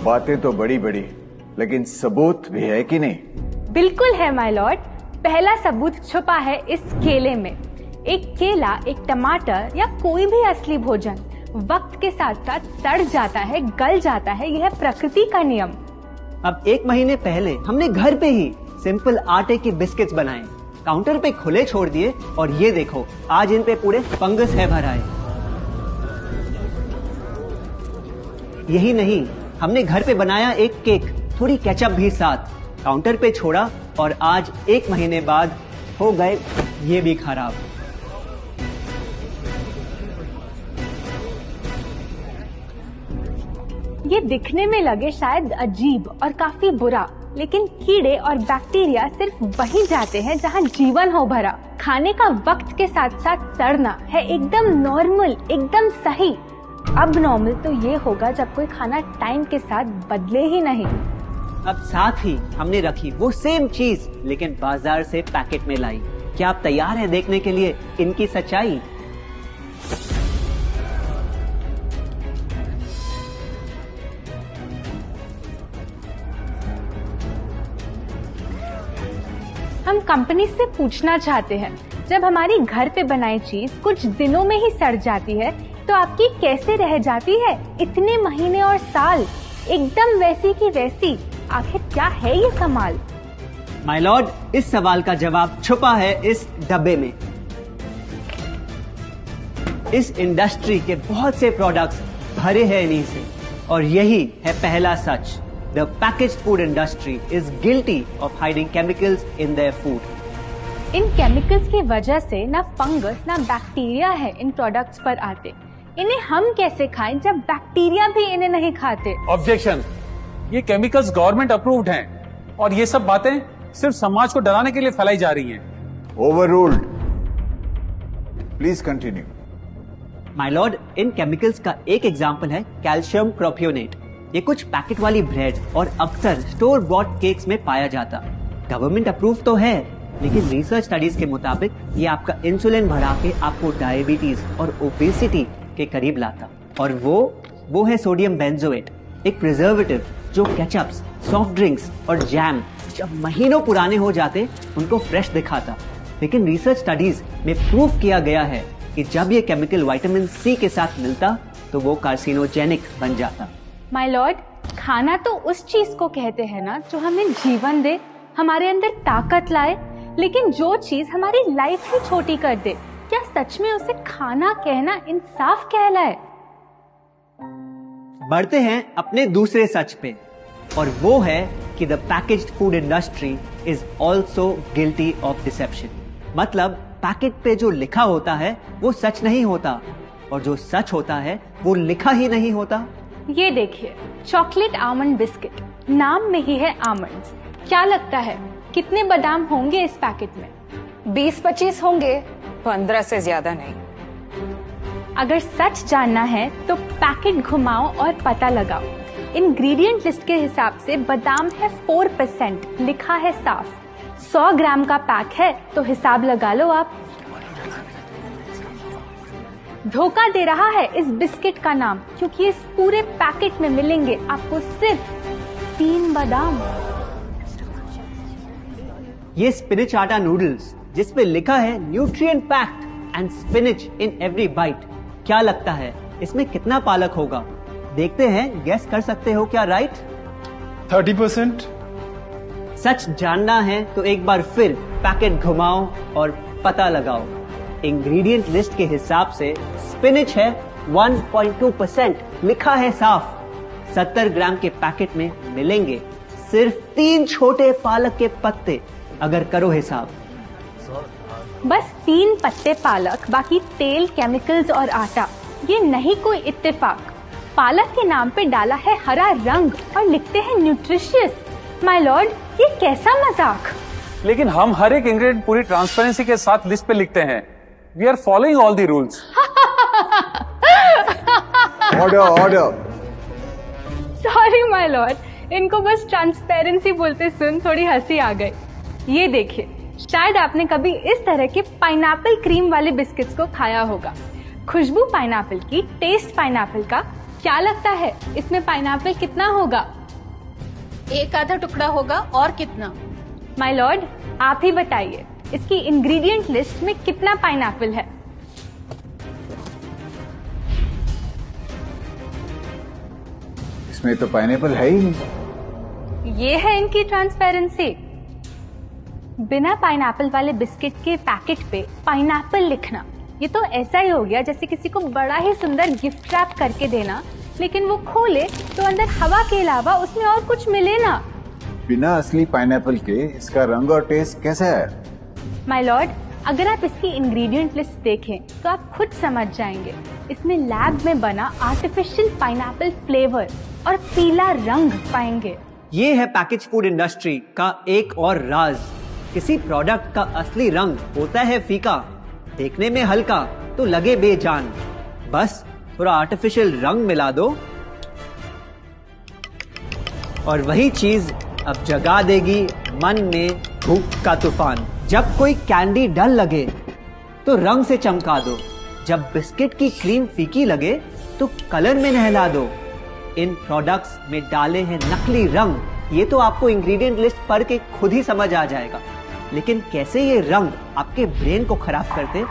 बातें तो बड़ी बड़ी, लेकिन सबूत भी है कि नहीं? बिल्कुल है माय लॉर्ड। पहला सबूत छुपा है इस केले में। एक केला, एक टमाटर या कोई भी असली भोजन वक्त के साथ साथ सड़ जाता है, गल जाता है। यह प्रकृति का नियम। अब 1 महीने पहले हमने घर पे ही सिंपल आटे के बिस्किट्स बनाए, काउंटर पे खुले छोड़ दिए और ये देखो आज इन पे पूरे फंगस है भर आए। यही नहीं, हमने घर पे बनाया एक केक, थोड़ी केचप भी साथ, काउंटर पे छोड़ा और आज 1 महीने बाद हो गए ये भी खराब। ये दिखने में लगे शायद अजीब और काफी बुरा, लेकिन कीड़े और बैक्टीरिया सिर्फ वहीं जाते हैं जहां जीवन हो भरा। खाने का वक्त के साथ साथ सड़ना है एकदम नॉर्मल, एकदम सही। अब नॉर्मल तो ये होगा जब कोई खाना टाइम के साथ बदले ही नहीं। अब साथ ही हमने रखी वो सेम चीज, लेकिन बाजार से पैकेट में लाई। क्या आप तैयार हैं देखने के लिए इनकी सच्चाई? हम कंपनी से पूछना चाहते हैं, जब हमारी घर पे बनाई चीज कुछ दिनों में ही सड़ जाती है तो आपकी कैसे रह जाती है इतने महीने और साल, एकदम वैसी की वैसी? आखिर क्या है ये कमाल? माय लॉर्ड, इस सवाल का जवाब छुपा है इस डब्बे में। इस इंडस्ट्री के बहुत से प्रोडक्ट्स भरे हैं इन्हीं से, और यही है पहला सच। The packaged food industry is guilty of hiding chemicals in their food. In chemicals की वजह से ना फंगस ना बैक्टीरिया है इन प्रोडक्ट्स पर आते। इन्हें हम कैसे खाएं जब बैक्टीरिया भी इन्हें नहीं खाते? ऑब्जेक्शन, ये केमिकल्स गवर्नमेंट अप्रूव्ड हैं और ये सब बातें सिर्फ समाज को डराने के लिए फैलाई जा रही हैं। Overruled. Please continue. My Lord, in chemicals का एक एग्जांपल है कैल्शियम प्रोपियोनेट। ये कुछ पैकेट वाली ब्रेड और अक्सर स्टोर बॉट केक्स में पाया जाता। गवर्नमेंट अप्रूव तो है, लेकिन रिसर्च स्टडीज के मुताबिक ये आपका इंसुलिन बढ़ा के आपको डायबिटीज और ओबेसिटी के करीब लाता। और वो है सोडियम बेंजोएट, एक प्रिजर्वेटिव जो केचप्स, सॉफ्ट ड्रिंक्स और जैम जब महीनों पुराने हो जाते उनको फ्रेश दिखाता। लेकिन रिसर्च स्टडीज में प्रूव किया गया है कि जब ये केमिकल विटामिन सी के साथ मिलता तो वो कार्सिनोजेनिक बन जाता। माय लॉर्ड, खाना तो उस चीज को कहते हैं ना जो हमें जीवन दे, हमारे अंदर ताकत लाए। लेकिन जो चीज हमारी लाइफ ही छोटी कर दे, क्या सच में उसे खाना कहना इंसाफ कहलाए? बढ़ते हैं अपने दूसरे सच पे, और वो है कि the packaged food industry is also guilty of deception. मतलब पैकेट पे जो लिखा होता है वो सच नहीं होता, और जो सच होता है वो लिखा ही नहीं होता। ये देखिए, चॉकलेट आमंड बिस्किट, नाम में ही है आमंड्स। क्या लगता है कितने बादाम होंगे इस पैकेट में? 20-25 होंगे, 15 से ज्यादा नहीं। अगर सच जानना है तो पैकेट घुमाओ और पता लगाओ। इंग्रेडिएंट लिस्ट के हिसाब से बादाम है 4%, लिखा है साफ। 100 ग्राम का पैक है तो हिसाब लगा लो आप। धोखा दे रहा है इस बिस्किट का नाम, क्योंकि इस पूरे पैकेट में मिलेंगे आपको सिर्फ 3 बादाम। ये स्पिनच आटा नूडल्स जिसपे लिखा है nutrient packed and spinach in every bite. क्या लगता है इसमें कितना पालक होगा? देखते हैं, गेस कर सकते हो क्या राइट? 30%। सच जानना है तो एक बार फिर पैकेट घुमाओ और पता लगाओ। इंग्रेडिएंट लिस्ट के हिसाब से स्पिनच है 1.2%, लिखा है साफ। 70 ग्राम के पैकेट में मिलेंगे सिर्फ 3 छोटे पालक के पत्ते, अगर करो हिसाब। बस 3 पत्ते पालक, बाकी तेल, केमिकल्स और आटा। ये नहीं कोई इत्तेफाक। पालक के नाम पे डाला है हरा रंग और लिखते हैं न्यूट्रिशियस। माय लॉर्ड, ये कैसा मजाक? लेकिन हम हर एक इंग्रेडिएंट पूरी ट्रांसपेरेंसी के साथ लिस्ट पे लिखते हैं। We are following all the rules. Order. Sorry my lord, इनको बस ट्रांसपेरेंसी बोलते सुन थोड़ी हंसी आ गई। ये देखिए, शायद आपने कभी इस तरह के पाइनएप्पल क्रीम वाले बिस्किट्स को खाया होगा। खुशबू पाइनएप्पल की, टेस्ट पाइनएप्पल का, क्या लगता है इसमें पाइनएप्पल कितना होगा? एक आधा टुकड़ा होगा, और कितना? माय लॉर्ड, आप ही बताइए, इसकी इंग्रेडिएंट लिस्ट में कितना पाइनएप्पल है? इसमें तो पाइनएप्पल है ही नहीं। ये है इनकी ट्रांसपेरेंसी। बिना पाइनएप्पल वाले बिस्किट के पैकेट पे पाइनएप्पल लिखना, ये तो ऐसा ही हो गया जैसे किसी को बड़ा ही सुंदर गिफ्ट रैप करके देना, लेकिन वो खोले तो अंदर हवा के अलावा उसमें और कुछ मिले ना। बिना असली पाइनएप्पल के इसका रंग और टेस्ट कैसा है? माय लॉर्ड, अगर आप इसकी इंग्रेडिएंट लिस्ट देखें तो आप खुद समझ जाएंगे। इसमें लैब में बना आर्टिफिशियल पाइनएप्पल फ्लेवर और पीला रंग पाएंगे। ये है पैकेज फूड इंडस्ट्री का एक और राज। किसी प्रोडक्ट का असली रंग होता है फीका, देखने में हल्का तो लगे बेजान। बस थोड़ा आर्टिफिशियल रंग मिला दो और वही चीज अब जगा देगी मन में भूख का तूफान। जब कोई कैंडी डल लगे तो रंग से चमका दो, जब बिस्किट की क्रीम फीकी लगे तो कलर में नहला दो। इन प्रोडक्ट्स में डाले हैं नकली रंग, ये तो आपको इंग्रेडिएंट लिस्ट पढ़ के खुद ही समझ आ जाएगा। लेकिन कैसे ये रंग आपके ब्रेन को खराब करते,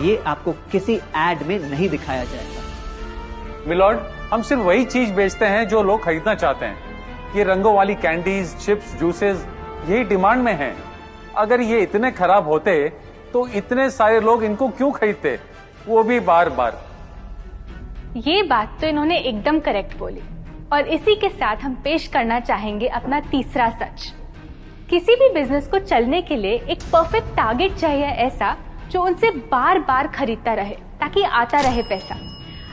ये आपको किसी एड में नहीं दिखाया जाएगा। मिलॉर्ड, हम सिर्फ वही चीज बेचते हैं जो लोग खरीदना चाहते हैं। ये रंगों वाली कैंडीज, चिप्स, जूसेस यही डिमांड में हैं। अगर ये इतने खराब होते तो इतने सारे लोग इनको क्यों खरीदते, वो भी बार बार। ये बात तो इन्होंने एकदम करेक्ट बोली, और इसी के साथ हम पेश करना चाहेंगे अपना तीसरा सच। किसी भी बिजनेस को चलने के लिए एक परफेक्ट टारगेट चाहिए, ऐसा जो उनसे बार बार खरीदता रहे ताकि आता रहे पैसा।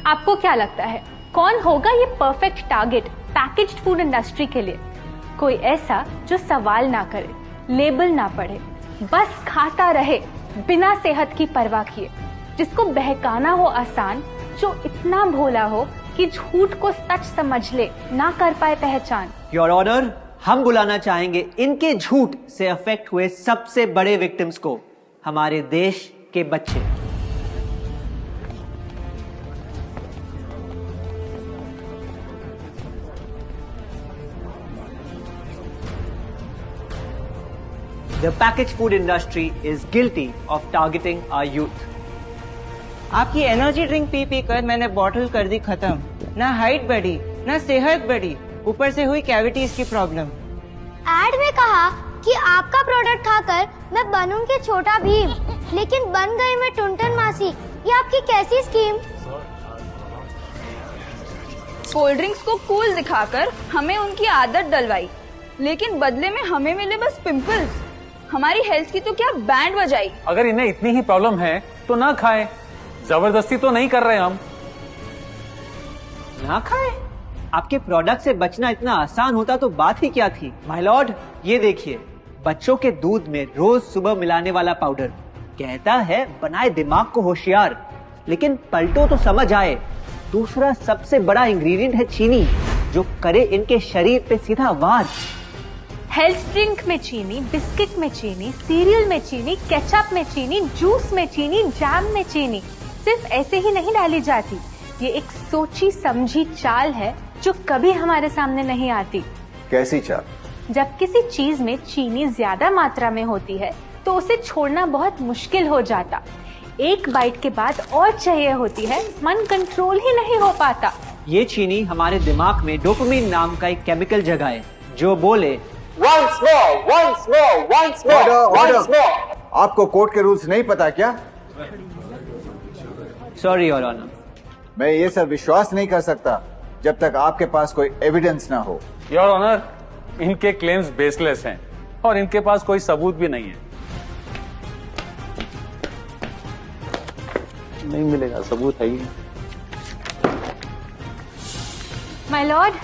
आपको क्या लगता है कौन होगा ये perfect target packaged food industry के लिए? कोई ऐसा जो सवाल ना करे, लेबल ना पढ़े, बस खाता रहे बिना सेहत की परवाह किए, जिसको बहकाना हो आसान, जो इतना भोला हो कि झूठ को सच समझ ले, ना कर पाए पहचान। योर ऑनर, हम बुलाना चाहेंगे इनके झूठ से अफेक्ट हुए सबसे बड़े विक्टिम्स को, हमारे देश के बच्चे। The packaged food industry is guilty of targeting our youth. आपकी एनर्जी ड्रिंक पी पी कर मैंने बॉटल कर दी खत्म। ना हाइट बढ़ी, ना सेहत बढ़ी, ऊपर से हुई कैविटीज की प्रॉब्लम। एड में कहा कि आपका प्रोडक्ट खाकर मैं बनूंगी छोटा भीम, लेकिन बन गई मैं टुनटन मासी। ये आपकी कैसी स्कीम? कोल्ड ड्रिंक्स को कूल दिखाकर हमें उनकी आदत डलवाई, लेकिन बदले में हमें मिले बस पिंपल्स। हमारी हेल्थ की तो क्या बैंड बजाई। अगर इन्हें इतनी ही प्रॉब्लम है तो ना खाएं, जबरदस्ती तो नहीं कर रहे हम। ना खाए? आपके प्रोडक्ट से बचना इतना आसान होता तो बात ही क्या थी। माय लॉर्ड, ये देखिए, बच्चों के दूध में रोज सुबह मिलाने वाला पाउडर कहता है बनाए दिमाग को होशियार, लेकिन पलटो तो समझ आए। दूसरा सबसे बड़ा इंग्रेडिएंट है चीनी, जो करे इनके शरीर पे सीधा वार। हेल्थ ड्रिंक में चीनी, बिस्किट में चीनी, सीरियल में चीनी, केचप में चीनी, जूस में चीनी, जैम में चीनी सिर्फ ऐसे ही नहीं डाली जाती। ये एक सोची समझी चाल है जो कभी हमारे सामने नहीं आती। कैसी चाल? जब किसी चीज में चीनी ज्यादा मात्रा में होती है तो उसे छोड़ना बहुत मुश्किल हो जाता। एक बाइट के बाद और चाहिए होती है, मन कंट्रोल ही नहीं हो पाता। ये चीनी हमारे दिमाग में डोपामिन नाम का एक केमिकल जगाए, जो बोले Once more, once more, once more, once more. आपको कोर्ट के रूल्स नहीं पता क्या? Sorry your honour. मैं ये सब विश्वास नहीं कर सकता जब तक आपके पास कोई एविडेंस ना हो। योर ऑनर, इनके क्लेम्स बेसलेस हैं और इनके पास कोई सबूत भी नहीं है। नहीं मिलेगा, सबूत है ही। माय लॉर्ड,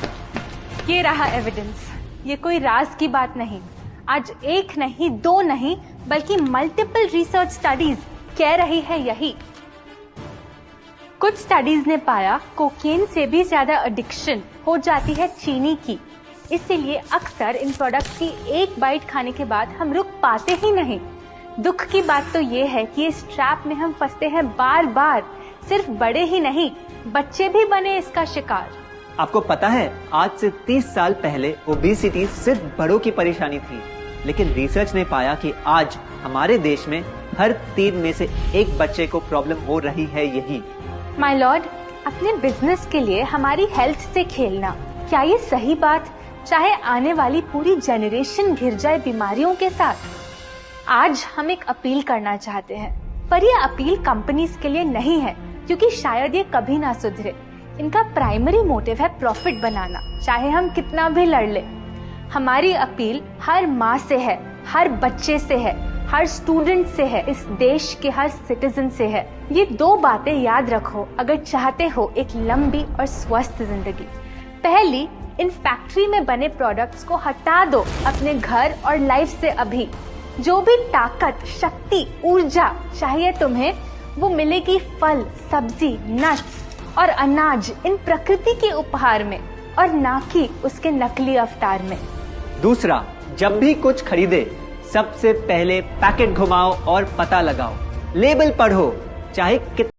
ये रहा एविडेंस। ये कोई राज की बात नहीं। आज एक नहीं, दो नहीं, बल्कि मल्टीपल रिसर्च स्टडीज कह रही है यही। कुछ स्टडीज ने पाया कोकेन से भी ज्यादा एडिक्शन हो जाती है चीनी की। इसीलिए अक्सर इन प्रोडक्ट्स की एक बाइट खाने के बाद हम रुक पाते ही नहीं। दुख की बात तो ये है कि इस ट्रैप में हम फंसते हैं बार बार। सिर्फ बड़े ही नहीं, बच्चे भी बने इसका शिकार। आपको पता है आज से 30 साल पहले ओबेसिटी सिर्फ बड़ों की परेशानी थी, लेकिन रिसर्च ने पाया कि आज हमारे देश में हर 3 में से 1 बच्चे को प्रॉब्लम हो रही है यही। माय लॉर्ड, अपने बिजनेस के लिए हमारी हेल्थ से खेलना, क्या ये सही बात, चाहे आने वाली पूरी जनरेशन घिर जाए बीमारियों के साथ? आज हम एक अपील करना चाहते हैं, पर ये अपील कंपनीज के लिए नहीं है, क्योंकि शायद ये कभी ना सुधरे। इनका प्राइमरी मोटिव है प्रॉफिट बनाना, चाहे हम कितना भी लड़ ले। हमारी अपील हर माँ से है, हर बच्चे से है, हर स्टूडेंट से है, इस देश के हर सिटीजन से है। ये 2 बातें याद रखो अगर चाहते हो एक लंबी और स्वस्थ जिंदगी। पहली, इन फैक्ट्री में बने प्रोडक्ट्स को हटा दो अपने घर और लाइफ से अभी। जो भी ताकत, शक्ति, ऊर्जा चाहिए तुम्हें, वो मिलेगी फल, सब्जी, नट्स और अनाज इन प्रकृति के उपहार में, और ना कि उसके नकली अवतार में। दूसरा, जब भी कुछ खरीदे सबसे पहले पैकेट घुमाओ और पता लगाओ, लेबल पढ़ो, चाहे